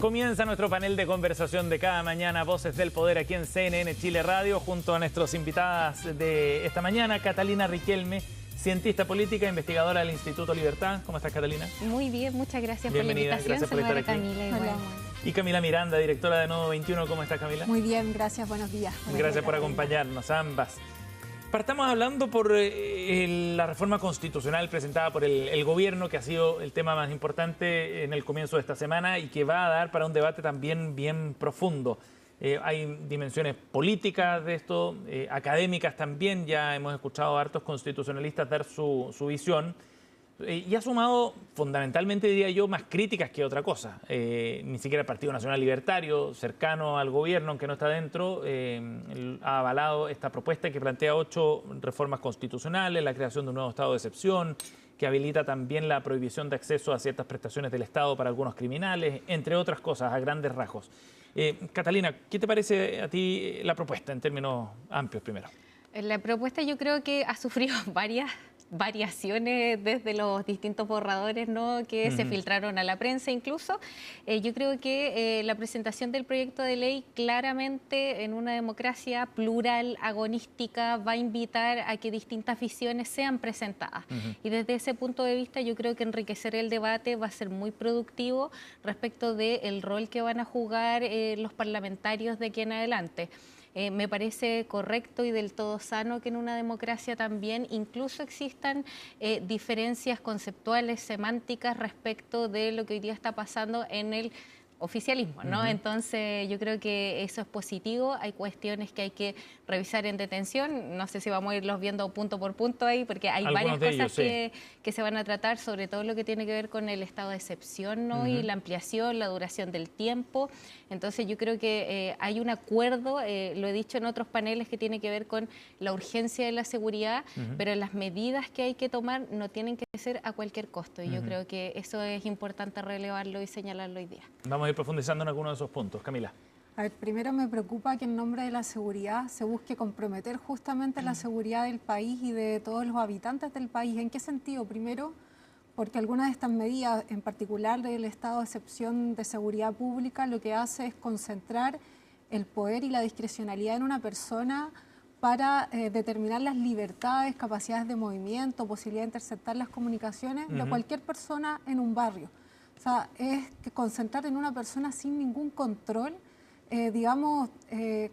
Comienza nuestro panel de conversación de cada mañana, Voces del Poder, aquí en CNN Chile Radio, junto a nuestras invitadas de esta mañana, Catalina Riquelme, cientista política, investigadora del Instituto Libertad. ¿Cómo estás, Catalina? Muy bien, muchas gracias Bienvenida, por la invitación. gracias por estar aquí. Camila, Hola. Y Camila Miranda, directora de Nodo 21. ¿Cómo estás, Camila? Muy bien, gracias, buenos días. Gracias por acompañarnos, ambas. Partamos hablando por la reforma constitucional presentada por el gobierno, que ha sido el tema más importante en el comienzo de esta semana y que va a dar para un debate también bien profundo. Hay dimensiones políticas de esto, académicas también. Ya hemos escuchado a hartos constitucionalistas dar su visión. Y ha sumado, fundamentalmente, diría yo, más críticas que otra cosa. Ni siquiera el Partido Nacional Libertario, cercano al gobierno, aunque no está dentro, ha avalado esta propuesta que plantea 8 reformas constitucionales, la creación de un nuevo estado de excepción, que habilita también la prohibición de acceso a ciertas prestaciones del Estado para algunos criminales, entre otras cosas, a grandes rasgos. Catalina, ¿qué te parece a ti la propuesta en términos amplios primero? La propuesta yo creo que ha sufrido varias variaciones desde los distintos borradores, ¿no?, que se filtraron a la prensa incluso. Yo creo que la presentación del proyecto de ley claramente en una democracia plural, agonística, va a invitar a que distintas visiones sean presentadas. Y desde ese punto de vista yo creo que enriquecer el debate va a ser muy productivo respecto del rol que van a jugar los parlamentarios de aquí en adelante. Me parece correcto y del todo sano que en una democracia también incluso existan diferencias conceptuales, semánticas respecto de lo que hoy día está pasando en el oficialismo, ¿no? Entonces yo creo que eso es positivo. Hay cuestiones que hay que revisar en detención. No sé si vamos a irlos viendo punto por punto ahí, porque hay varias cosas que se van a tratar, sobre todo lo que tiene que ver con el estado de excepción, ¿no? Y la ampliación, la duración del tiempo. Entonces yo creo que hay un acuerdo, lo he dicho en otros paneles, que tiene que ver con la urgencia de la seguridad, pero las medidas que hay que tomar no tienen que ser a cualquier costo. Y yo creo que eso es importante relevarlo y señalarlo hoy día. Vamos a ir profundizando en algunos de esos puntos. Camila. A ver, primero me preocupa que en nombre de la seguridad se busque comprometer justamente la seguridad del país y de todos los habitantes del país. ¿En qué sentido? Primero, porque algunas de estas medidas, en particular del estado de excepción de seguridad pública, lo que hace es concentrar el poder y la discrecionalidad en una persona para determinar las libertades, capacidades de movimiento, posibilidad de interceptar las comunicaciones de cualquier persona en un barrio. O sea, es que concentrar en una persona sin ningún control,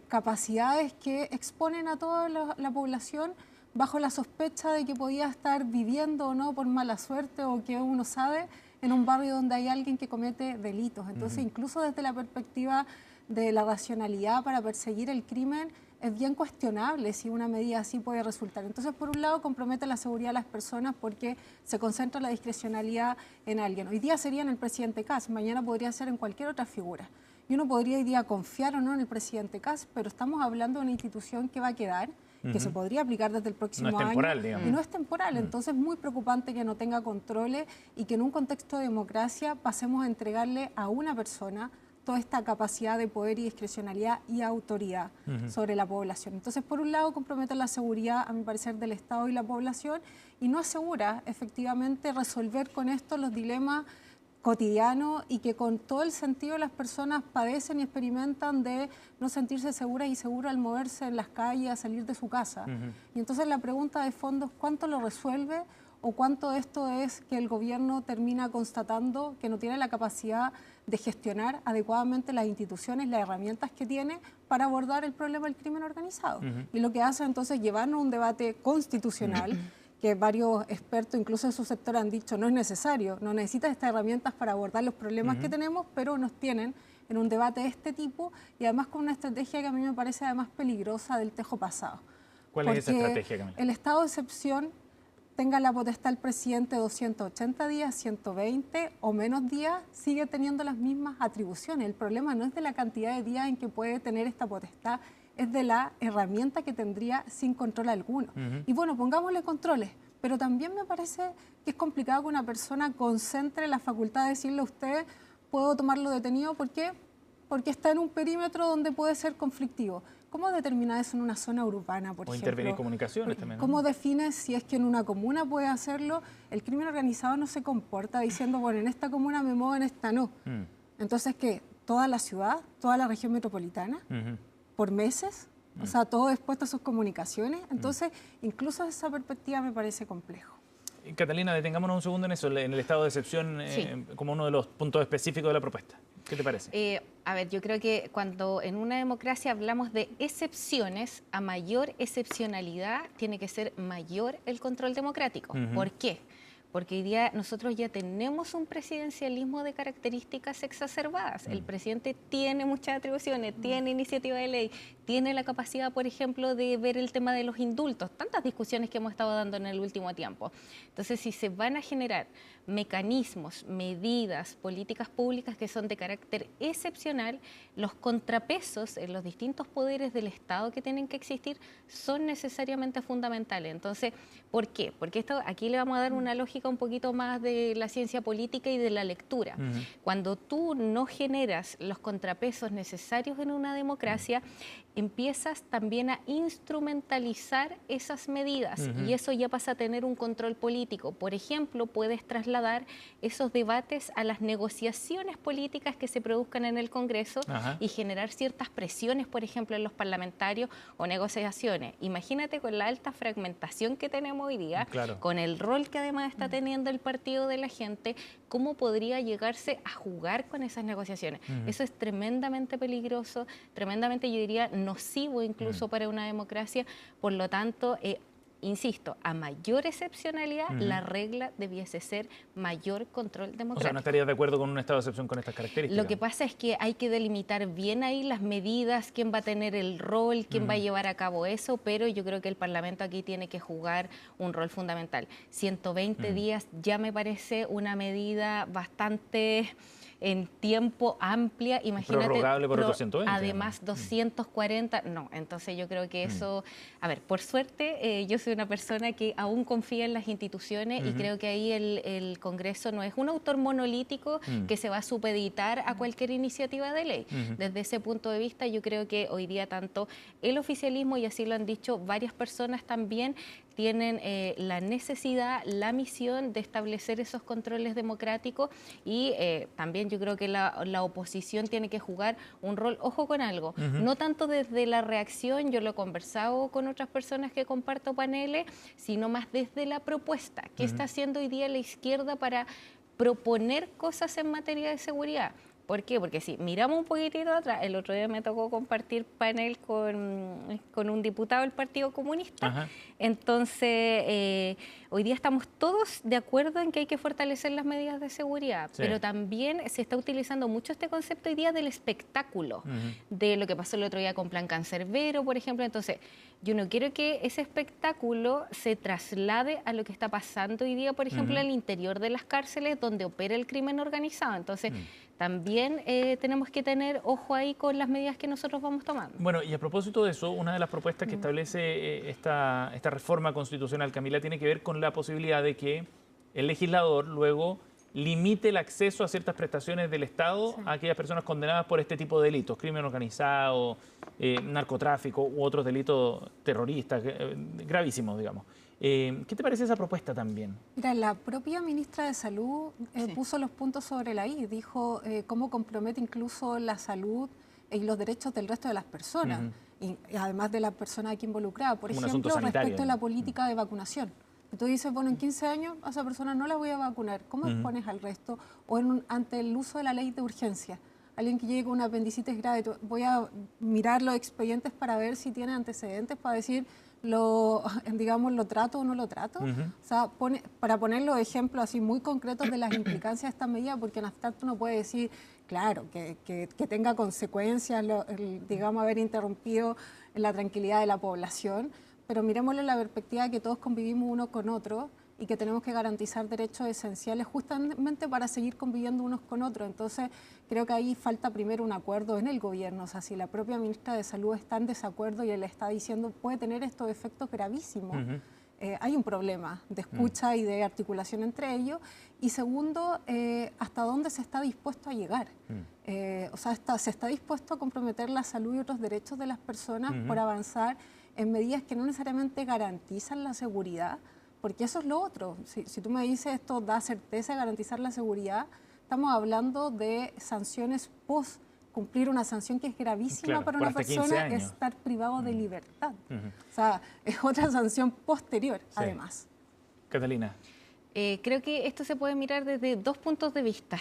capacidades que exponen a toda la población bajo la sospecha de que podía estar viviendo o no por mala suerte, o que uno sabe, en un barrio donde hay alguien que comete delitos. Entonces, incluso desde la perspectiva de la racionalidad para perseguir el crimen, es bien cuestionable si una medida así puede resultar. Entonces, por un lado, compromete la seguridad de las personas porque se concentra la discrecionalidad en alguien. Hoy día sería en el presidente Kast, mañana podría ser en cualquier otra figura. Y uno podría hoy día confiar o no en el presidente Kast, pero estamos hablando de una institución que va a quedar, que se podría aplicar desde el próximo año. No es temporal, digamos. Y no es temporal. Entonces, es muy preocupante que no tenga controles y que en un contexto de democracia pasemos a entregarle a una persona toda esta capacidad de poder y discrecionalidad y autoridad sobre la población. Entonces, por un lado, compromete la seguridad, a mi parecer, del Estado y la población, y no asegura efectivamente resolver con esto los dilemas cotidianos y que con todo el sentido las personas padecen y experimentan de no sentirse seguras y seguras al moverse en las calles, a salir de su casa. Y entonces la pregunta de fondo es ¿cuánto lo resuelve? ¿O cuánto de esto es que el gobierno termina constatando que no tiene la capacidad de gestionar adecuadamente las instituciones, las herramientas que tiene para abordar el problema del crimen organizado? Y lo que hace entonces es llevarnos a un debate constitucional que varios expertos, incluso de su sector, han dicho no es necesario, no necesita estas herramientas para abordar los problemas que tenemos, pero nos tienen en un debate de este tipo y además con una estrategia que a mí me parece además peligrosa del tejo pasado. ¿Cuál es esa estrategia, Camila? El estado de excepción tenga la potestad el presidente 280 días, 120 o menos días, sigue teniendo las mismas atribuciones. El problema no es de la cantidad de días en que puede tener esta potestad, es de la herramienta que tendría sin control alguno. Y bueno, pongámosle controles, pero también me parece que es complicado que una persona concentre la facultad de decirle a usted, puedo tomarlo detenido, ¿por qué? Porque está en un perímetro donde puede ser conflictivo. ¿Cómo determina eso en una zona urbana, por ejemplo? O intervenir comunicaciones también, ¿no? ¿Cómo defines si es que en una comuna puede hacerlo? El crimen organizado no se comporta diciendo, bueno, en esta comuna me muevo, en esta no. Entonces, ¿qué? toda la ciudad, toda la región metropolitana, por meses. O sea, todo expuesto a sus comunicaciones. Entonces, incluso desde esa perspectiva me parece complejo. Catalina, detengámonos un segundo en eso, en el estado de excepción, como uno de los puntos específicos de la propuesta. ¿Qué te parece? A ver, yo creo que cuando en una democracia hablamos de excepciones, a mayor excepcionalidad tiene que ser mayor el control democrático. ¿Por qué? Porque hoy día nosotros ya tenemos un presidencialismo de características exacerbadas. El presidente tiene muchas atribuciones, tiene iniciativa de ley, tiene la capacidad, por ejemplo, de ver el tema de los indultos, tantas discusiones que hemos estado dando en el último tiempo. Entonces, si se van a generar mecanismos, medidas, políticas públicas que son de carácter excepcional, los contrapesos en los distintos poderes del Estado que tienen que existir son necesariamente fundamentales. Entonces, ¿por qué? Porque esto aquí le vamos a dar una lógica un poquito más de la ciencia política y de la lectura. Cuando tú no generas los contrapesos necesarios en una democracia, empiezas también a instrumentalizar esas medidas y eso ya pasa a tener un control político. Por ejemplo, puedes trasladar esos debates a las negociaciones políticas que se produzcan en el Congreso y generar ciertas presiones, por ejemplo, en los parlamentarios o negociaciones. Imagínate con la alta fragmentación que tenemos hoy día, con el rol que además está teniendo el partido de la gente, ¿cómo podría llegarse a jugar con esas negociaciones? Eso es tremendamente peligroso, tremendamente, yo diría, nocivo incluso para una democracia. Por lo tanto, insisto, a mayor excepcionalidad, la regla debiese ser mayor control democrático. O sea, ¿no estarías de acuerdo con un estado de excepción con estas características? Lo que pasa es que hay que delimitar bien ahí las medidas, quién va a tener el rol, quién va a llevar a cabo eso, pero yo creo que el Parlamento aquí tiene que jugar un rol fundamental. 120 días ya me parece una medida bastante en tiempo amplia, imagínate. Prorrogable por otros 120. Además, 240, no, entonces yo creo que eso, a ver, por suerte yo soy una persona que aún confía en las instituciones y creo que ahí el Congreso no es un autor monolítico que se va a supeditar a cualquier iniciativa de ley. Desde ese punto de vista, yo creo que hoy día tanto el oficialismo, y así lo han dicho varias personas también, tienen la necesidad, la misión de establecer esos controles democráticos y también yo creo que la oposición tiene que jugar un rol, ojo con algo, no tanto desde la reacción, yo lo he conversado con otras personas que comparto paneles, sino más desde la propuesta. ¿Qué está haciendo hoy día la izquierda para proponer cosas en materia de seguridad? ¿Por qué? Porque si miramos un poquitito atrás, el otro día me tocó compartir panel con un diputado del Partido Comunista. Entonces, hoy día estamos todos de acuerdo en que hay que fortalecer las medidas de seguridad, pero también se está utilizando mucho este concepto hoy día del espectáculo, de lo que pasó el otro día con Plan Cancerbero, por ejemplo. Entonces, yo no quiero que ese espectáculo se traslade a lo que está pasando hoy día, por ejemplo, al interior de las cárceles donde opera el crimen organizado. Entonces, también tenemos que tener ojo ahí con las medidas que nosotros vamos tomando. Bueno, y a propósito de eso, una de las propuestas que establece esta reforma constitucional, Camila, tiene que ver con la posibilidad de que el legislador luego limite el acceso a ciertas prestaciones del Estado a aquellas personas condenadas por este tipo de delitos, crimen organizado, narcotráfico u otros delitos terroristas, gravísimos, digamos. ¿Qué te parece esa propuesta también? Mira, la propia ministra de Salud puso los puntos sobre la I, dijo cómo compromete incluso la salud y los derechos del resto de las personas, y además de las personas aquí involucradas. Por ejemplo, respecto a la política de vacunación. Y tú dices, bueno, en 15 años a esa persona no la voy a vacunar. ¿Cómo expones al resto? O ante el uso de la ley de urgencia. Alguien que llegue con una apendicitis grave, voy a mirar los expedientes para ver si tiene antecedentes, para decir, lo trato o no lo trato. O sea, para poner los ejemplos así muy concretos de las implicancias de esta medida, porque en abstracto uno puede decir, claro, que tenga consecuencias, haber interrumpido la tranquilidad de la población, pero miremoslo en la perspectiva de que todos convivimos uno con otro y que tenemos que garantizar derechos esenciales justamente para seguir conviviendo unos con otros. Entonces, creo que ahí falta primero un acuerdo en el gobierno. O sea, si la propia ministra de Salud está en desacuerdo y él está diciendo puede tener estos efectos gravísimos, hay un problema de escucha y de articulación entre ellos. Y segundo, ¿hasta dónde se está dispuesto a llegar? O sea, se está dispuesto a comprometer la salud y otros derechos de las personas por avanzar en medidas que no necesariamente garantizan la seguridad, porque eso es lo otro. Si tú me dices esto da certeza de garantizar la seguridad, estamos hablando de sanciones post cumplir una sanción que es gravísima Claro, para por una hasta 15 persona años. es estar privado de libertad. O sea, es otra sanción posterior, además. Catalina. Creo que esto se puede mirar desde dos puntos de vista.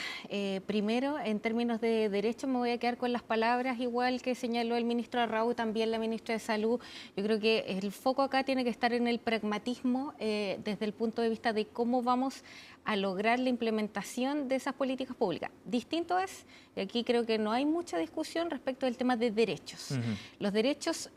Primero, en términos de derechos, me voy a quedar con las palabras igual que señaló el ministro Arrau, también la ministra de Salud. Yo creo que el foco acá tiene que estar en el pragmatismo desde el punto de vista de cómo vamos a lograr la implementación de esas políticas públicas. Distinto es, y aquí creo que no hay mucha discusión respecto del tema de derechos. Los derechos,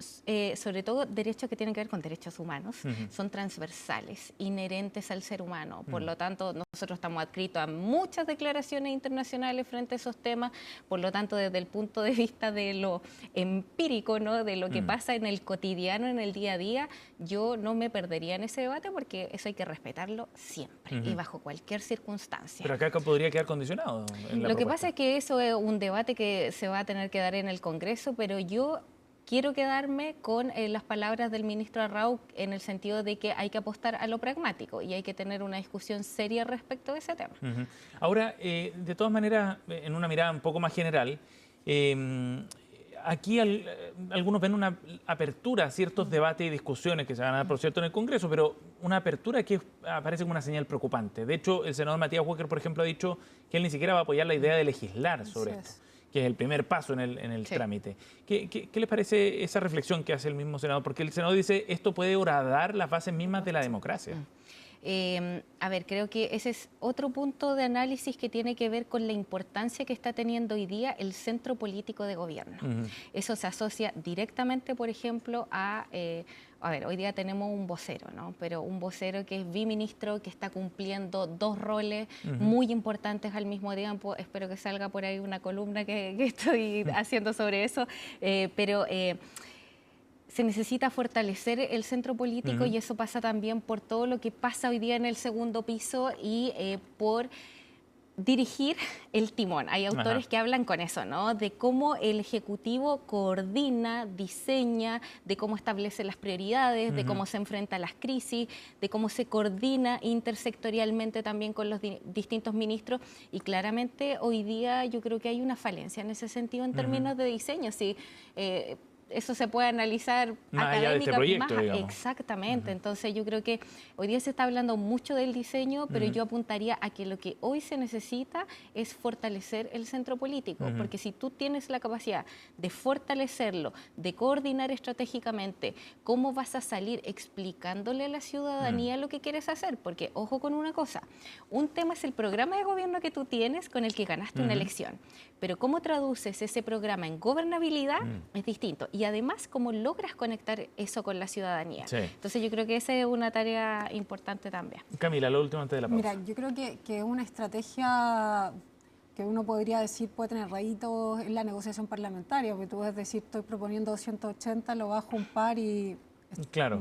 sobre todo derechos que tienen que ver con derechos humanos, son transversales, inherentes al ser humano. Por lo tanto, nosotros estamos adscritos a muchas declaraciones internacionales frente a esos temas. Por lo tanto, desde el punto de vista de lo empírico, ¿no?, de lo que pasa en el cotidiano, en el día a día, yo no me perdería en ese debate porque eso hay que respetarlo siempre y bajo cualquier circunstancia. Pero acá podría quedar condicionado. Lo que pasa es que eso es un debate que se va a tener que dar en el Congreso, pero yo quiero quedarme con las palabras del ministro Arrau en el sentido de que hay que apostar a lo pragmático y hay que tener una discusión seria respecto de ese tema. Ahora, de todas maneras, en una mirada un poco más general, aquí algunos ven una apertura a ciertos debates y discusiones que se van a dar, por cierto, en el Congreso, pero una apertura que aparece como una señal preocupante. De hecho, el senador Matías Walker, por ejemplo, ha dicho que él ni siquiera va a apoyar la idea de legislar sobre esto, que es el primer paso en el trámite. ¿Qué les parece esa reflexión que hace el mismo senador? Porque el senador dice esto puede horadar las bases mismas de la democracia. A ver, creo que ese es otro punto de análisis que tiene que ver con la importancia que está teniendo hoy día el centro político de gobierno. Eso se asocia directamente, por ejemplo, a ver, hoy día tenemos un vocero, ¿no? Pero un vocero que es biministro, que está cumpliendo dos roles muy importantes al mismo tiempo. Espero que salga por ahí una columna que estoy haciendo sobre eso, pero se necesita fortalecer el centro político y eso pasa también por todo lo que pasa hoy día en el segundo piso y por dirigir el timón. Hay autores que hablan con eso, ¿no? De cómo el Ejecutivo coordina, diseña, de cómo establece las prioridades, de cómo se enfrenta a las crisis, de cómo se coordina intersectorialmente también con los distintos ministros y claramente hoy día yo creo que hay una falencia en ese sentido en términos de diseño. Sí, eso se puede analizar más allá de este proyecto, digamos. Exactamente. Entonces yo creo que hoy día se está hablando mucho del diseño, pero yo apuntaría a que lo que hoy se necesita es fortalecer el centro político, porque si tú tienes la capacidad de fortalecerlo, de coordinar estratégicamente, ¿cómo vas a salir explicándole a la ciudadanía lo que quieres hacer? Porque, ojo con una cosa, un tema es el programa de gobierno que tú tienes con el que ganaste una elección, pero cómo traduces ese programa en gobernabilidad es distinto. Y además, cómo logras conectar eso con la ciudadanía. Entonces, yo creo que esa es una tarea importante también. Camila, lo último antes de la pausa. Mira, yo creo que es una estrategia que uno podría decir puede tener réditos en la negociación parlamentaria, porque tú puedes decir, estoy proponiendo 280, lo bajo un par y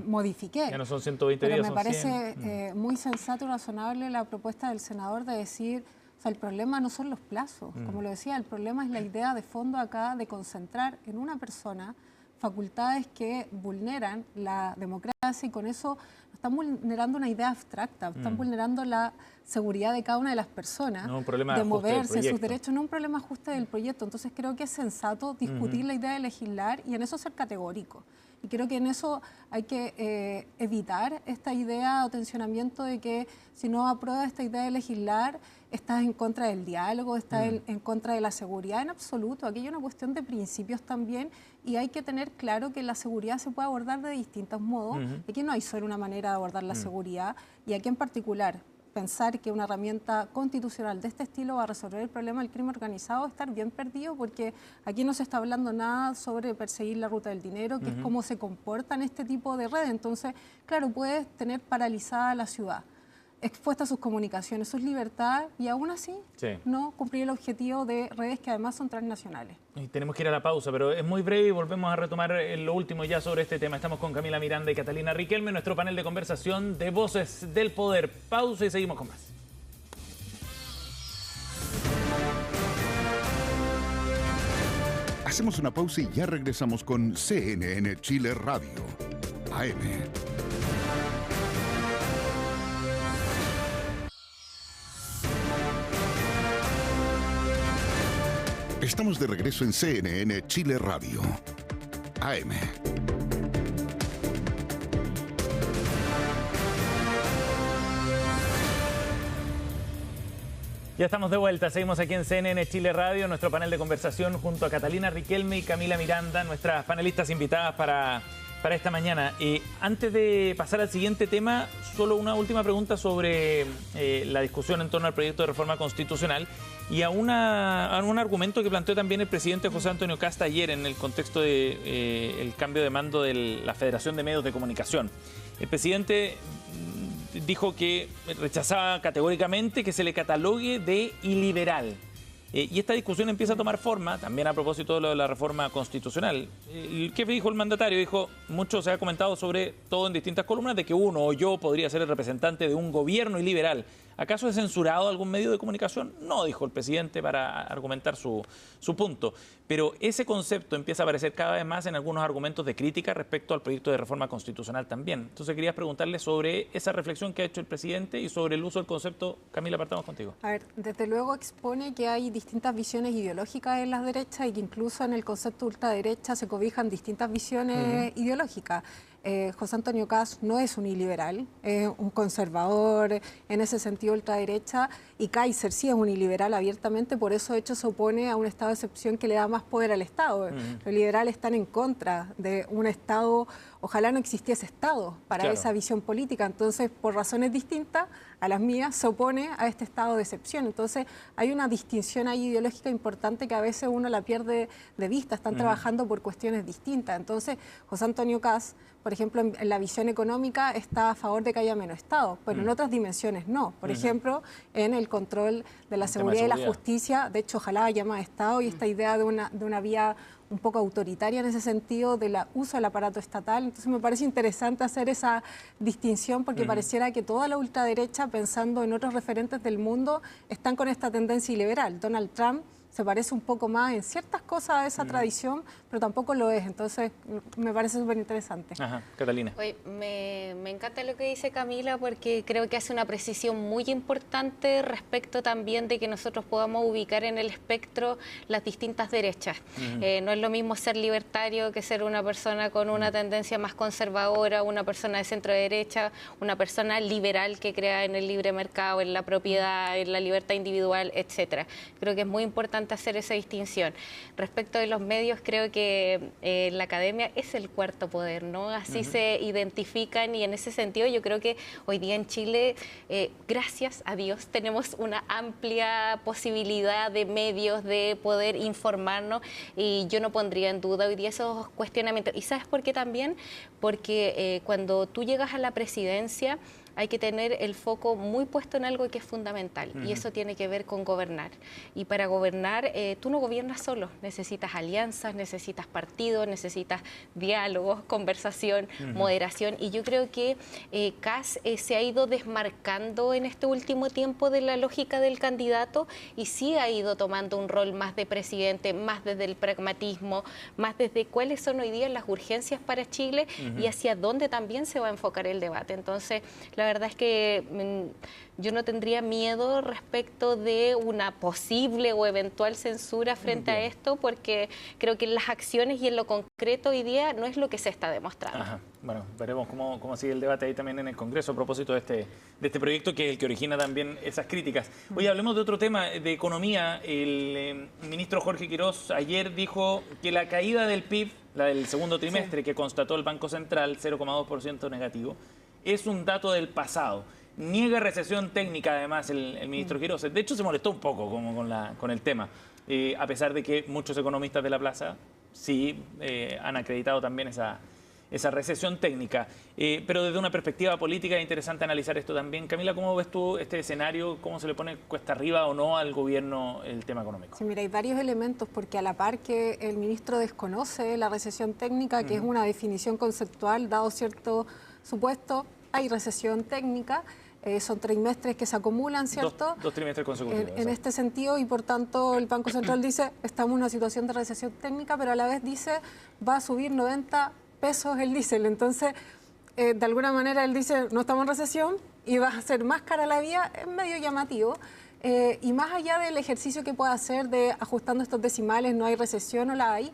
modifiqué. Ya no son 120 pero días, me son parece 100. Muy sensato y razonable la propuesta del senador de decir, o sea, el problema no son los plazos, como lo decía, el problema es la idea de fondo acá de concentrar en una persona facultades que vulneran la democracia y con eso están vulnerando una idea abstracta, están vulnerando la seguridad de cada una de las personas, no, un problema de moverse, sus proyecto. derechos, no un problema ajuste del proyecto. Entonces creo que es sensato discutir la idea de legislar y en eso ser categórico. Y creo que en eso hay que evitar esta idea o tensionamiento de que si no apruebas esta idea de legislar, estás en contra del diálogo, estás en contra de la seguridad. En absoluto, aquí hay una cuestión de principios también y hay que tener claro que la seguridad se puede abordar de distintos modos. Aquí no hay solo una manera de abordar la seguridad y aquí en particular pensar que una herramienta constitucional de este estilo va a resolver el problema del crimen organizado, estar bien perdido, porque aquí no se está hablando nada sobre perseguir la ruta del dinero, que es cómo se comportan este tipo de redes. Entonces, claro, puedes tener paralizada la ciudad, expuesta a sus comunicaciones, sus libertades, y aún así no cumplir el objetivo de redes que además son transnacionales. Y tenemos que ir a la pausa, pero es muy breve y volvemos a retomar lo último ya sobre este tema. Estamos con Camila Miranda y Catalina Riquelme, nuestro panel de conversación de Voces del Poder. Pausa y seguimos con más. Hacemos una pausa y ya regresamos con CNN Chile Radio, AM. Estamos de regreso en CNN Chile Radio. AM. Ya estamos de vuelta, seguimos aquí en CNN Chile Radio, nuestro panel de conversación junto a Catalina Riquelme y Camila Miranda, nuestras panelistas invitadas para esta mañana. Antes de pasar al siguiente tema, solo una última pregunta sobre la discusión en torno al proyecto de reforma constitucional y a un argumento que planteó también el presidente José Antonio Kast ayer en el contexto de el cambio de mando de la Federación de Medios de Comunicación. El presidente dijo que rechazaba categóricamente que se le catalogue de iliberal. Y esta discusión empieza a tomar forma, también a propósito de lo de la reforma constitucional. ¿Qué dijo el mandatario? Dijo, mucho se ha comentado sobre todo en distintas columnas, de que uno o yo podría ser el representante de un gobierno iliberal. ¿Acaso es censurado algún medio de comunicación? No, dijo el presidente para argumentar su punto. Pero ese concepto empieza a aparecer cada vez más en algunos argumentos de crítica respecto al proyecto de reforma constitucional también. Entonces quería preguntarle sobre esa reflexión que ha hecho el presidente y sobre el uso del concepto. Camila, partamos contigo. A ver, desde luego expone que hay distintas visiones ideológicas en las derechas y que incluso en el concepto ultraderecha se cobijan distintas visiones ideológicas. José Antonio Kast no es un iliberal, es un conservador en ese sentido ultraderecha, y Kaiser sí es un iliberal abiertamente, por eso de hecho se opone a un estado de excepción que le da más poder al Estado. Los liberales están en contra de un Estado, ojalá no existiese Estado para esa visión política, entonces por razones distintas a las mías se opone a este estado de excepción. Entonces hay una distinción ahí ideológica importante que a veces uno la pierde de vista, están trabajando por cuestiones distintas. Entonces José Antonio Kast, por ejemplo, en la visión económica está a favor de que haya menos Estado, pero en otras dimensiones no. Por ejemplo, en el control de la seguridad y la justicia, de hecho ojalá haya más Estado y esta idea de una vía un poco autoritaria en ese sentido del uso del aparato estatal. Entonces me parece interesante hacer esa distinción porque pareciera que toda la ultraderecha, pensando en otros referentes del mundo, están con esta tendencia iliberal. Donald Trump se parece un poco más en ciertas cosas a esa tradición, pero tampoco lo es. Entonces, me parece súper interesante. Ajá, Catalina. Oye, me encanta lo que dice Camila porque creo que hace una precisión muy importante respecto también de que nosotros podamos ubicar en el espectro las distintas derechas. No es lo mismo ser libertario que ser una persona con una tendencia más conservadora, una persona de centro derecha, una persona liberal que crea en el libre mercado, en la propiedad, en la libertad individual, etcétera. Creo que es muy importante hacer esa distinción. Respecto de los medios, creo que la academia es el cuarto poder, ¿no? Así se identifican y en ese sentido yo creo que hoy día en Chile, gracias a Dios, tenemos una amplia posibilidad de medios de poder informarnos y yo no pondría en duda hoy día esos cuestionamientos. ¿Y sabes por qué también? Porque cuando tú llegas a la presidencia, hay que tener el foco muy puesto en algo que es fundamental y eso tiene que ver con gobernar. Y para gobernar, tú no gobiernas solo, necesitas alianzas, necesitas partidos, necesitas diálogos, conversación, moderación. Y yo creo que Kast se ha ido desmarcando en este último tiempo de la lógica del candidato y sí ha ido tomando un rol más de presidente, más desde el pragmatismo, más desde cuáles son hoy día las urgencias para Chile y hacia dónde también se va a enfocar el debate. Entonces, la verdad es que yo no tendría miedo respecto de una posible o eventual censura frente a esto, porque creo que en las acciones y en lo concreto hoy día no es lo que se está demostrando. Ajá. Bueno, veremos cómo sigue el debate ahí también en el Congreso a propósito de este proyecto que es el que origina también esas críticas. Oye, hablemos de otro tema, de economía. El ministro Jorge Quirós ayer dijo que la caída del PIB, la del segundo trimestre que constató el Banco Central, 0,2% negativo, es un dato del pasado. Niega recesión técnica, además, el ministro Quirós. De hecho, se molestó un poco con el tema, a pesar de que muchos economistas de la plaza sí han acreditado también esa recesión técnica. Pero desde una perspectiva política es interesante analizar esto también. Camila, ¿cómo ves tú este escenario? ¿Cómo se le pone cuesta arriba o no al gobierno el tema económico? Sí, mira, hay varios elementos, porque a la par que el ministro desconoce la recesión técnica, que es una definición conceptual, dado cierto supuesto, hay recesión técnica, son trimestres que se acumulan, ¿cierto? Dos trimestres consecutivos. En este sentido, y por tanto el Banco Central dice, estamos en una situación de recesión técnica, pero a la vez dice, va a subir 90 pesos el diésel. Entonces, de alguna manera él dice, no estamos en recesión y va a ser más cara la vía, es medio llamativo. y más allá del ejercicio que pueda hacer de ajustando estos decimales, no hay recesión o la hay,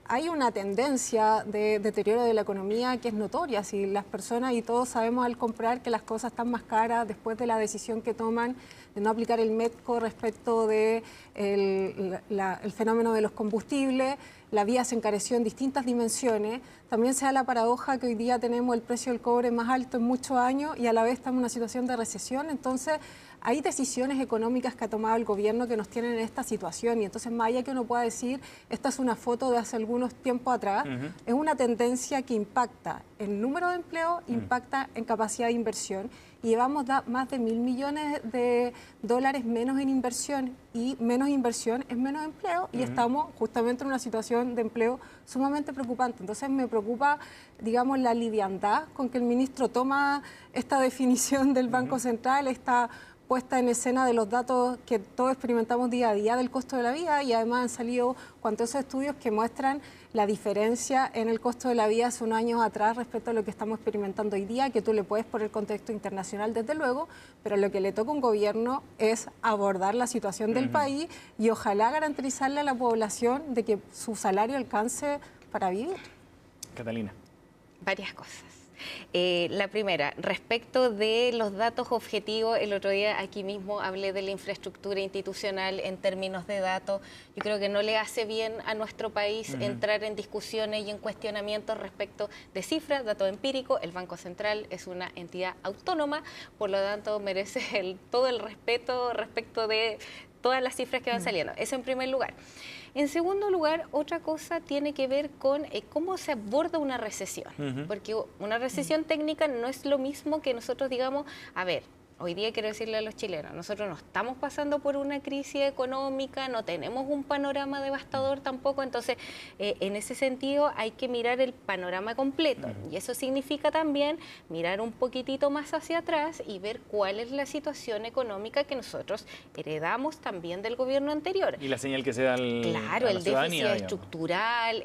hay una tendencia de deterioro de la economía que es notoria. Si las personas y todos sabemos al comprar que las cosas están más caras después de la decisión que toman de no aplicar el METCO respecto de el fenómeno de los combustibles, la vía se encareció en distintas dimensiones. También se da la paradoja que hoy día tenemos el precio del cobre más alto en muchos años y a la vez estamos en una situación de recesión. Entonces, hay decisiones económicas que ha tomado el gobierno que nos tienen en esta situación y entonces más allá que uno pueda decir, esta es una foto de hace algunos tiempos atrás, es una tendencia que impacta en número de empleo, impacta en capacidad de inversión y llevamos más de 1.000 millones de dólares menos en inversión y menos inversión es menos empleo y estamos justamente en una situación de empleo sumamente preocupante. Entonces me preocupa, digamos, la liviandad con que el ministro toma esta definición del Banco Central, esta puesta en escena de los datos que todos experimentamos día a día del costo de la vida y además han salido cuantos estudios que muestran la diferencia en el costo de la vida hace unos años atrás respecto a lo que estamos experimentando hoy día, que tú le puedes poner el contexto internacional desde luego, pero lo que le toca a un gobierno es abordar la situación del país y ojalá garantizarle a la población de que su salario alcance para vivir. Catalina. Varias cosas. La primera, respecto de los datos objetivos, el otro día aquí mismo hablé de la infraestructura institucional en términos de datos. Yo creo que no le hace bien a nuestro país entrar en discusiones y en cuestionamientos respecto de cifras, datos empíricos. El Banco Central es una entidad autónoma, por lo tanto merece todo el respeto respecto de todas las cifras que van saliendo. Eso en primer lugar. En segundo lugar, otra cosa tiene que ver con cómo se aborda una recesión, porque una recesión técnica no es lo mismo que nosotros digamos, a ver, hoy día quiero decirle a los chilenos, nosotros no estamos pasando por una crisis económica, no tenemos un panorama devastador tampoco, entonces en ese sentido hay que mirar el panorama completo y eso significa también mirar un poquitito más hacia atrás y ver cuál es la situación económica que nosotros heredamos también del gobierno anterior. Y la señal que se da claro, el déficit estructural,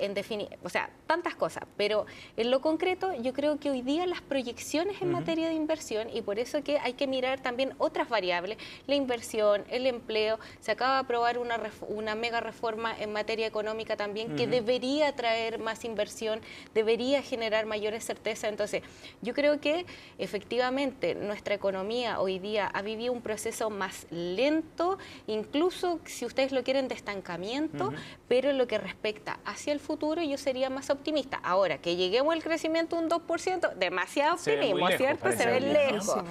o sea, tantas cosas, pero en lo concreto yo creo que hoy día las proyecciones en materia de inversión y por eso que hay que mirar también otras variables, la inversión, el empleo. Se acaba de aprobar una mega reforma en materia económica también que debería traer más inversión, debería generar mayores certezas. Entonces, yo creo que efectivamente nuestra economía hoy día ha vivido un proceso más lento, incluso si ustedes lo quieren de estancamiento, pero en lo que respecta hacia el futuro yo sería más optimista. Ahora, que lleguemos al crecimiento un 2%, demasiado optimismo, ¿cierto? Se ve lejos.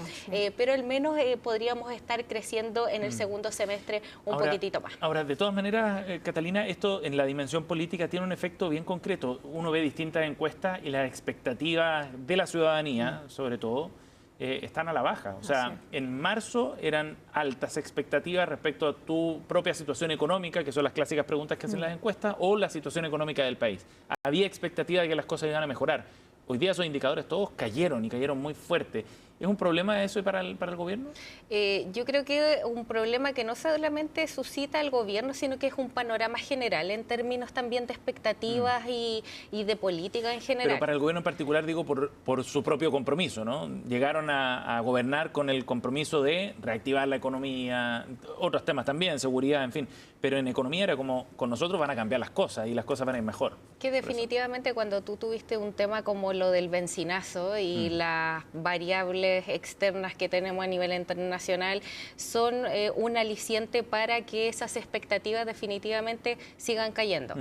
Pero al menos podríamos estar creciendo en el segundo semestre un poquitito más. Ahora, de todas maneras, Catalina, esto en la dimensión política tiene un efecto bien concreto. Uno ve distintas encuestas y las expectativas de la ciudadanía, sobre todo, están a la baja. O sea, en marzo eran altas expectativas respecto a tu propia situación económica, que son las clásicas preguntas que hacen las encuestas, o la situación económica del país. Había expectativa de que las cosas iban a mejorar. Hoy día esos indicadores todos cayeron y cayeron muy fuerte. ¿Es un problema eso para el gobierno? Yo creo que es un problema que no solamente suscita el gobierno, sino que es un panorama general en términos también de expectativas y de política en general. Pero para el gobierno en particular, digo, por su propio compromiso, ¿no? Llegaron a gobernar con el compromiso de reactivar la economía, otros temas también, seguridad, en fin. Pero en economía era como, con nosotros van a cambiar las cosas y las cosas van a ir mejor. Que definitivamente cuando tú tuviste un tema como lo del benzinazo y las variables externas que tenemos a nivel internacional son un aliciente para que esas expectativas definitivamente sigan cayendo.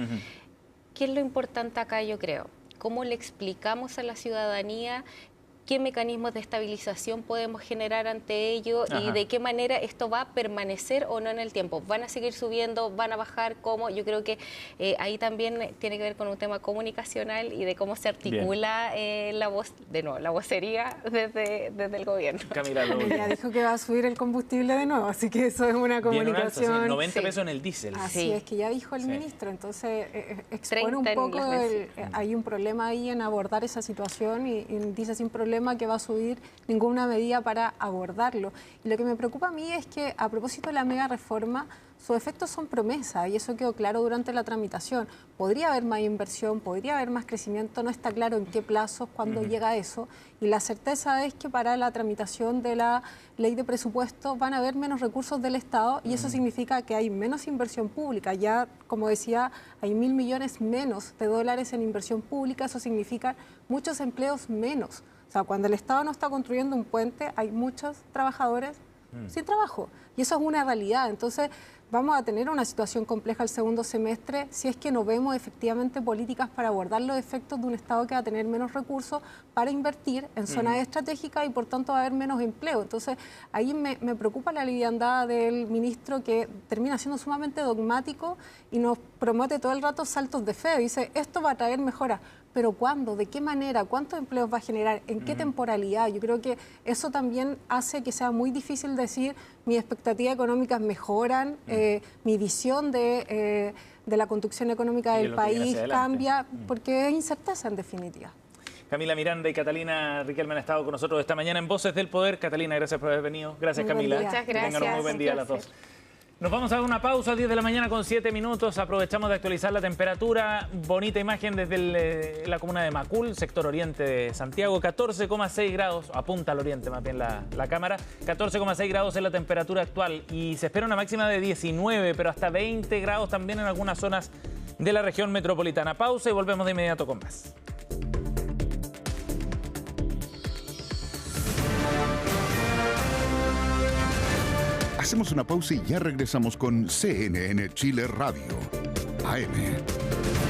¿Qué es lo importante acá, yo creo? ¿Cómo le explicamos a la ciudadanía qué mecanismos de estabilización podemos generar ante ello y de qué manera esto va a permanecer o no en el tiempo? ¿Van a seguir subiendo? ¿Van a bajar? ¿Cómo? Yo creo que ahí también tiene que ver con un tema comunicacional y de cómo se articula la voz, de nuevo, la vocería desde el gobierno. Camila, ya dijo que va a subir el combustible de nuevo, así que eso es una comunicación. Alto, 90 pesos en el diésel. Así es que ya dijo el ministro, entonces expone un poco, hay un problema ahí en abordar esa situación y dice sin problema que va a subir ninguna medida para abordarlo. Y lo que me preocupa a mí es que a propósito de la mega reforma sus efectos son promesa y eso quedó claro durante la tramitación. Podría haber más inversión, podría haber más crecimiento, no está claro en qué plazos, cuándo llega eso. Y la certeza es que para la tramitación de la ley de presupuesto van a haber menos recursos del Estado y eso significa que hay menos inversión pública. Ya, como decía, hay 1.000 millones menos de dólares en inversión pública, eso significa muchos empleos menos. O sea, cuando el Estado no está construyendo un puente, hay muchos trabajadores sin trabajo. Y eso es una realidad. Entonces, vamos a tener una situación compleja el segundo semestre si es que no vemos efectivamente políticas para abordar los efectos de un Estado que va a tener menos recursos para invertir en zonas estratégicas y por tanto va a haber menos empleo. Entonces, ahí me preocupa la liviandad del ministro que termina siendo sumamente dogmático y nos promete todo el rato saltos de fe. Dice, esto va a traer mejoras. ¿Pero cuándo? ¿De qué manera? ¿Cuántos empleos va a generar? ¿En qué temporalidad? Yo creo que eso también hace que sea muy difícil decir mis expectativas económicas mejoran, mi visión de la conducción económica del país cambia, porque es incerteza en definitiva. Camila Miranda y Catalina Riquelme han estado con nosotros esta mañana en Voces del Poder. Catalina, gracias por haber venido. Gracias, Camila. Muchas gracias. Que tengan un muy buen día a las dos. Nos vamos a dar una pausa, 10 de la mañana con 7 minutos. Aprovechamos de actualizar la temperatura. Bonita imagen desde la comuna de Macul, sector oriente de Santiago. 14,6 grados, apunta al oriente más bien la cámara. 14,6 grados es la temperatura actual y se espera una máxima de 19, pero hasta 20 grados también en algunas zonas de la región metropolitana. Pausa y volvemos de inmediato con más. Hacemos una pausa y ya regresamos con CNN Chile Radio, AM.